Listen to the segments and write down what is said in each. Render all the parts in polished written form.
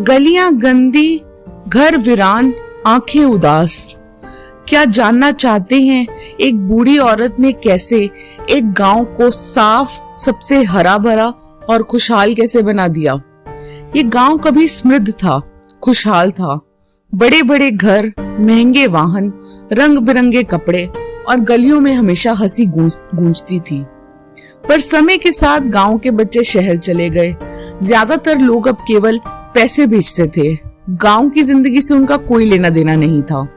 गलियां गंदी, घर वीरान, आंखें उदास। क्या जानना चाहते हैं एक बूढ़ी औरत ने कैसे एक गांव को साफ, सबसे हरा भरा और खुशहाल कैसे बना दिया। ये गांव कभी समृद्ध था, खुशहाल था। बड़े बड़े घर, महंगे वाहन, रंग बिरंगे कपड़े और गलियों में हमेशा हंसी गूंजती थी। पर समय के साथ गांव के बच्चे शहर चले गए। ज्यादातर लोग अब केवल पैसे भेजते थे। गांव की जिंदगी से उनका कोई लेना देना नहीं था।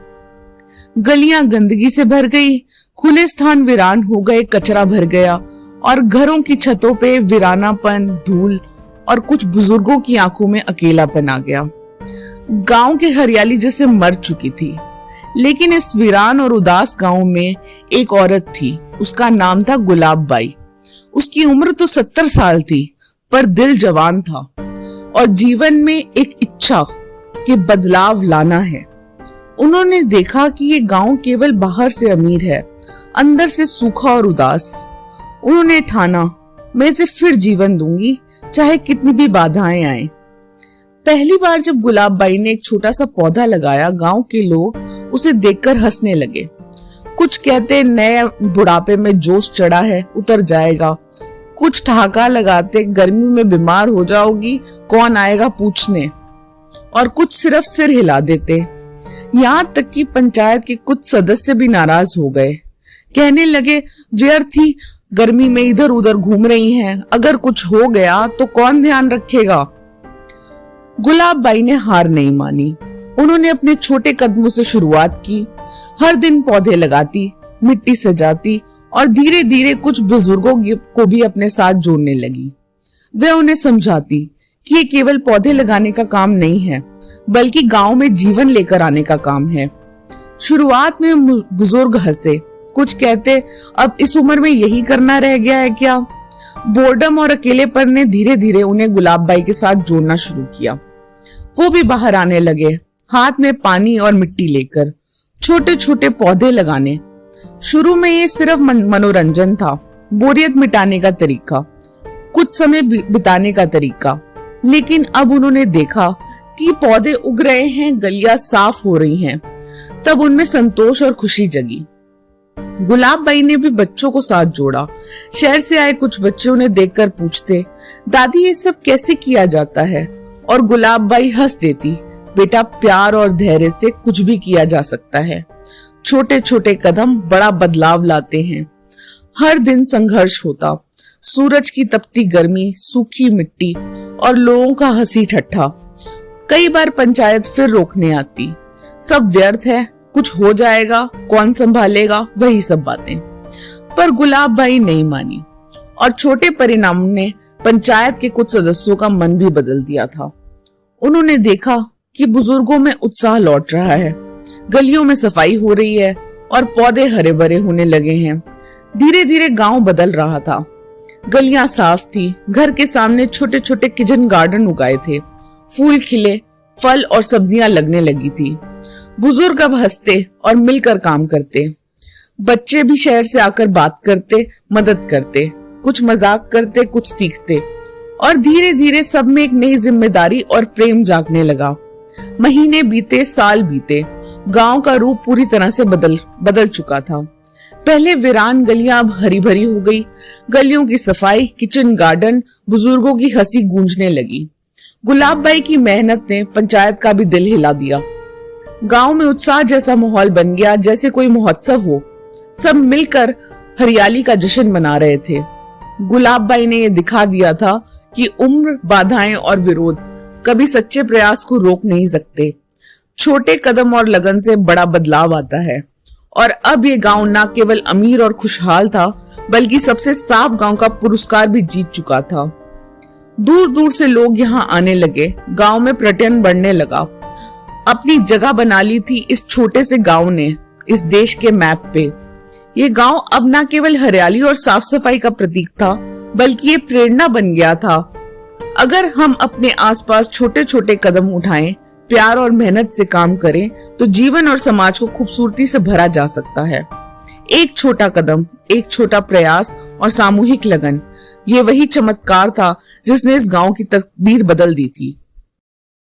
गलियां गंदगी से भर गई, खुले स्थान वीरान हो गए, कचरा भर गया और घरों की छतों पे वीरानापन, धूल और कुछ बुजुर्गों की आंखों में अकेलापन आ गया। गांव की हरियाली जैसे मर चुकी थी। लेकिन इस वीरान और उदास गांव में एक औरत थी। उसका नाम था गुलाब बाई। उसकी उम्र तो 70 साल थी, पर दिल जवान था और जीवन में एक इच्छा कि बदलाव लाना है। उन्होंने देखा कि ये गांव केवल बाहर से अमीर है, अंदर से सूखा और उदास। उन्होंने ठाना, मैं इसे फिर जीवन दूंगी, चाहे कितनी भी बाधाएं आए। पहली बार जब गुलाब बाई ने एक छोटा सा पौधा लगाया, गांव के लोग उसे देखकर हंसने लगे। कुछ कहते नए बुढ़ापे में जोश चढ़ा है, उतर जाएगा। कुछ ठहाका लगाते गर्मी में बीमार हो जाओगी, कौन आएगा पूछने। और कुछ सिर्फ सिर हिला देते। यहाँ तक कि पंचायत के कुछ सदस्य भी नाराज हो गए। कहने लगे, व्यर्थ ही गर्मी में इधर उधर घूम रही हैं, अगर कुछ हो गया तो कौन ध्यान रखेगा। गुलाब बाई ने हार नहीं मानी। उन्होंने अपने छोटे कदमों से शुरुआत की। हर दिन पौधे लगाती, मिट्टी सजाती और धीरे धीरे कुछ बुजुर्गों को भी अपने साथ जोड़ने लगी। वे उन्हें समझाती कि ये केवल पौधे लगाने का काम नहीं है, बल्कि गांव में जीवन लेकर आने का काम है। शुरुआत में बुजुर्ग हंसे। कुछ कहते, अब इस उम्र में यही करना रह गया है क्या। बोर्डम और अकेलेपन ने धीरे धीरे उन्हें गुलाब बाई के साथ जोड़ना शुरू किया। वो भी बाहर आने लगे, हाथ में पानी और मिट्टी लेकर, छोटे छोटे पौधे लगाने। शुरू में ये सिर्फ मनोरंजन था, बोरियत मिटाने का तरीका, कुछ समय बिताने का तरीका। लेकिन अब उन्होंने देखा कि पौधे उग रहे हैं, गलियां साफ हो रही हैं। तब उनमें संतोष और खुशी जगी। गुलाब बाई ने भी बच्चों को साथ जोड़ा। शहर से आए कुछ बच्चे उन्हें देखकर पूछते, दादी ये सब कैसे किया जाता है। और गुलाब बाई हंस देती, बेटा प्यार और धैर्य से कुछ भी किया जा सकता है। छोटे छोटे कदम बड़ा बदलाव लाते हैं। हर दिन संघर्ष होता, सूरज की तपती गर्मी, सूखी मिट्टी और लोगों का हंसी ठट्ठा। कई बार पंचायत फिर रोकने आती, सब व्यर्थ है, कुछ हो जाएगा, कौन संभालेगा, वही सब बातें। पर गुलाब बाई नहीं मानी और छोटे परिणाम ने पंचायत के कुछ सदस्यों का मन भी बदल दिया था। उन्होंने देखा कि बुजुर्गों में उत्साह लौट रहा है, गलियों में सफाई हो रही है और पौधे हरे भरे होने लगे हैं। धीरे धीरे गांव बदल रहा था। गलियां साफ थी, घर के सामने छोटे छोटे किचन गार्डन उगाए थे, फूल खिले, फल और सब्जियां लगने लगी थी। बुजुर्ग अब हंसते और मिलकर काम करते। बच्चे भी शहर से आकर बात करते, मदद करते, कुछ मजाक करते, कुछ सीखते और धीरे धीरे सब में एक नई जिम्मेदारी और प्रेम जागने लगा। महीने बीते, साल बीते, गांव का रूप पूरी तरह से बदल चुका था। पहले वीरान गलियां अब हरी भरी हो गई। गलियों की सफाई, किचन गार्डन, बुजुर्गों की हंसी गूंजने लगी। गुलाब बाई की मेहनत ने पंचायत का भी दिल हिला दिया। गांव में उत्साह जैसा माहौल बन गया, जैसे कोई महोत्सव हो। सब मिलकर हरियाली का जश्न मना रहे थे। गुलाब बाई ने यह दिखा दिया था कि उम्र, बाधाएं और विरोध कभी सच्चे प्रयास को रोक नहीं सकते। छोटे कदम और लगन से बड़ा बदलाव आता है। और अब ये गांव न केवल अमीर और खुशहाल था, बल्कि सबसे साफ गांव का पुरस्कार भी जीत चुका था। दूर दूर से लोग यहाँ आने लगे। गांव में पर्यटन बढ़ने लगा। अपनी जगह बना ली थी इस छोटे से गांव ने इस देश के मैप पे। ये गांव अब न केवल हरियाली और साफ सफाई का प्रतीक था, बल्कि ये प्रेरणा बन गया था। अगर हम अपने आसपास छोटे छोटे कदम उठाएं, प्यार और मेहनत से काम करें, तो जीवन और समाज को खूबसूरती से भरा जा सकता है। एक छोटा कदम, एक छोटा प्रयास और सामूहिक लगन, ये वही चमत्कार था जिसने इस गांव की तकदीर बदल दी थी।